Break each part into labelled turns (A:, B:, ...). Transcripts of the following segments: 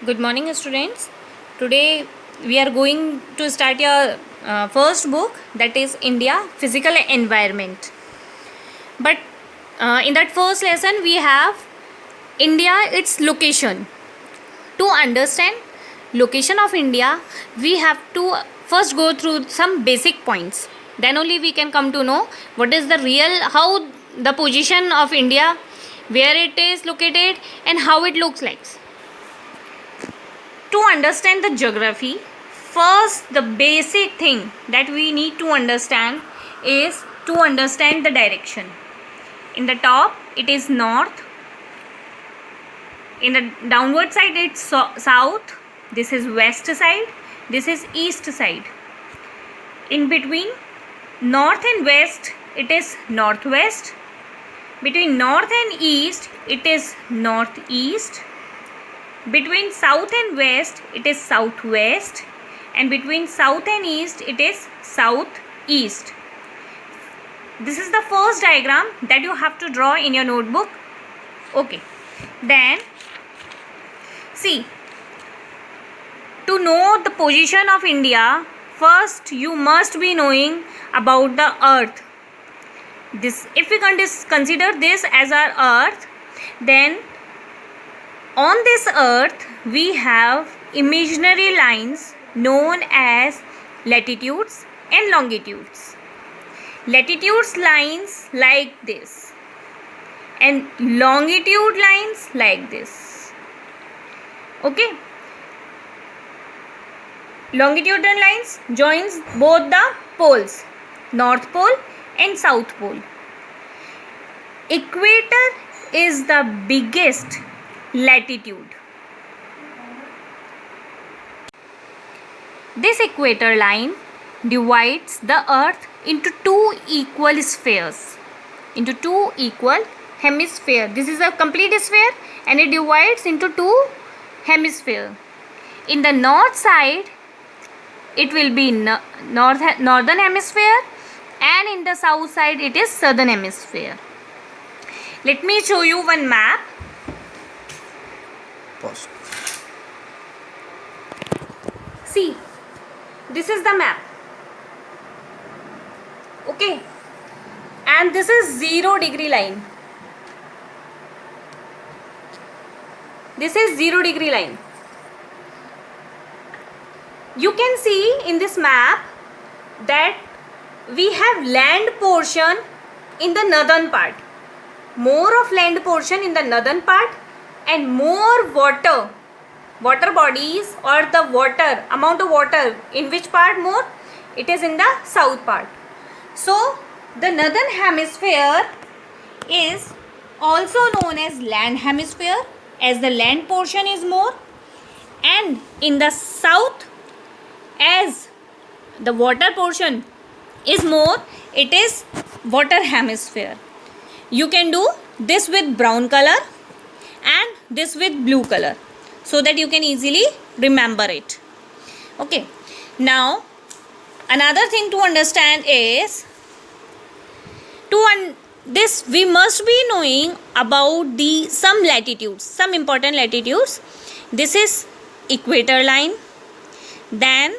A: Good morning, students. Today we are going to start your first book, that is India Physical Environment. But in that first lesson we have India, its location. To understand location of India, we have to first go through some basic points. Then only we can come to know what is the real, how the position of India, where it is located, and how it looks like. To understand the geography, first the basic thing that we need to understand is to understand the direction. In the top it is north, in the downward side it's south, this is west side, this is east side. In between north and west it is northwest, between north and east it is northeast, between south and west it is southwest, and between south and east it is southeast. This is the first diagram that you have to draw in your notebook. Okay, then see, to know the position of India, first you must be knowing about the earth. This, if we consider this as our earth, then on this earth we have imaginary lines known as latitudes and longitudes. Latitudes lines like this and longitude lines like this. Okay, longitudinal lines joins both the poles, north pole and south pole. Equator is the biggest latitude. This equator line divides the earth into two equal spheres, into two equal hemispheres. This is a complete sphere and it divides into two hemispheres. In the north side it will be northern hemisphere, and in the south side it is southern hemisphere. Let me show you one map.
B: Pause.
A: See, this is the map. Okay, and this is 0 degree line. This is 0 degree line. You can see in this map that we have land portion in the northern part, more of land portion in the northern part, and more water bodies, or the water amount of water in which part more, it is in the south part. So the northern hemisphere is also known as land hemisphere, as the land portion is more, and in the south, as the water portion is more, it is water hemisphere. You can do this with brown color and this with blue color so that you can easily remember it. Okay, now another thing to understand is this we must be knowing about the some latitudes, some important latitudes. This is equator line, then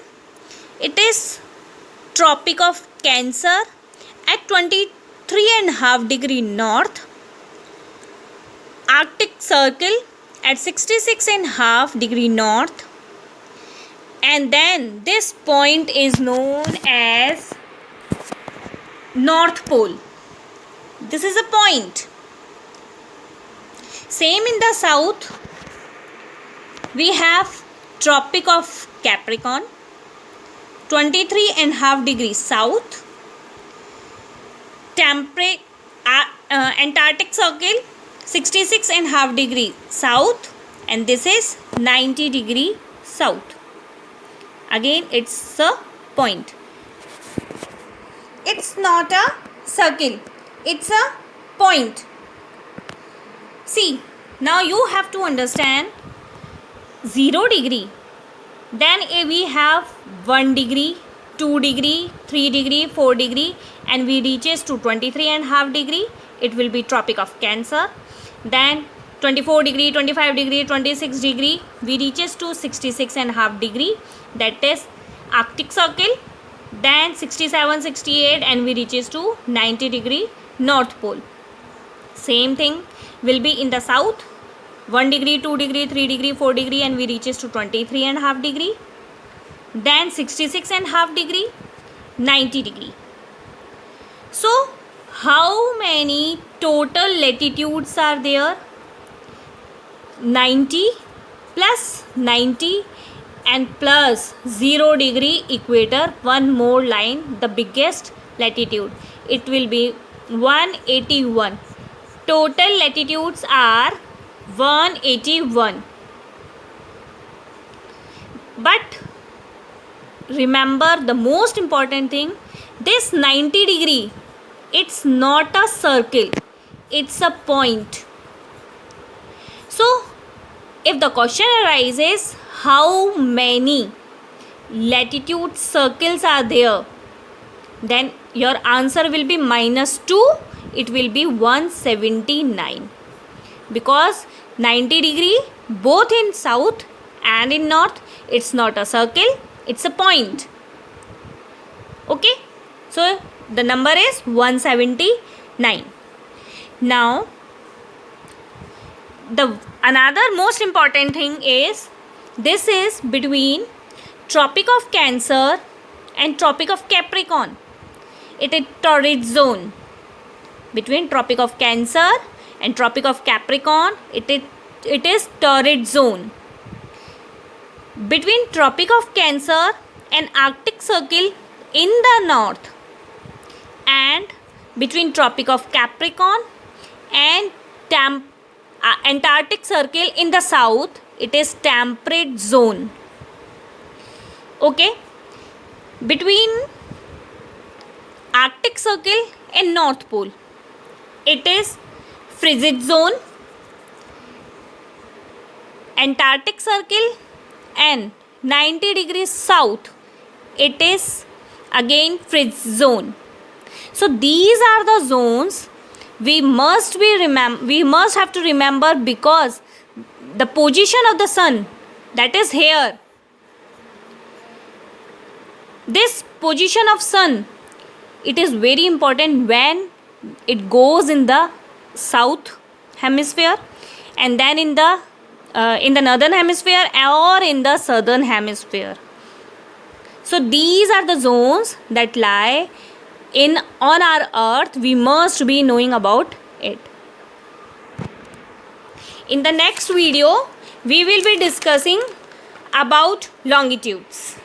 A: it is Tropic of Cancer at 23.5 degree north, Arctic Circle at 66.5 degree north, and then this point is known as North Pole. This is a point. Same in the south, we have Tropic of Capricorn, 23.5 degrees south, Antarctic Circle 66.5 degree south, and this is 90 degree south. Again, it's a point. It's not a circle, it's a point. See, now you have to understand 0 degree, then we have 1 degree, 2 degree, 3 degree, 4 degree, and we reaches to 23.5 degree. It will be Tropic of Cancer. Then 24 degree, 25 degree, 26 degree, we reaches to 66.5 degree, that is Arctic Circle. Then 67, 68 and we reaches to 90 degree North Pole. Same thing will be in the south, 1 degree, 2 degree, 3 degree, 4 degree and we reaches to 23.5 degree. Then 66.5 degree, 90 degree. So how many total latitudes are there? 90 plus 90 and plus 0 degree equator, one more line, the biggest latitude. It will be 181. Total latitudes are 181. But remember the most important thing, this 90 degree, it's not a circle, it's a point. So if the question arises how many latitude circles are there, then your answer will be -2, it will be 179, because 90 degree both in south and in north, it's not a circle, it's a point. Okay, so the number is 179. Now the another most important thing is, this is between Tropic of Cancer and Tropic of Capricorn. It is torrid zone. Between Tropic of Cancer and Tropic of Capricorn, it is torrid zone. Between Tropic of Cancer and Arctic Circle in the north, and between Tropic of Capricorn and Antarctic Circle in the south, it is temperate zone. Okay, between Arctic Circle and North Pole, it is frigid zone. Antarctic Circle and 90 degrees south, it is again frigid zone. So these are the zones we must have to remember, because the position of the sun, that is here, this position of sun, it is very important when it goes in the south hemisphere and then in the northern hemisphere or in the southern hemisphere. So these are the zones that lie on our earth. We must be knowing about it. In the next video, we will be discussing about longitudes.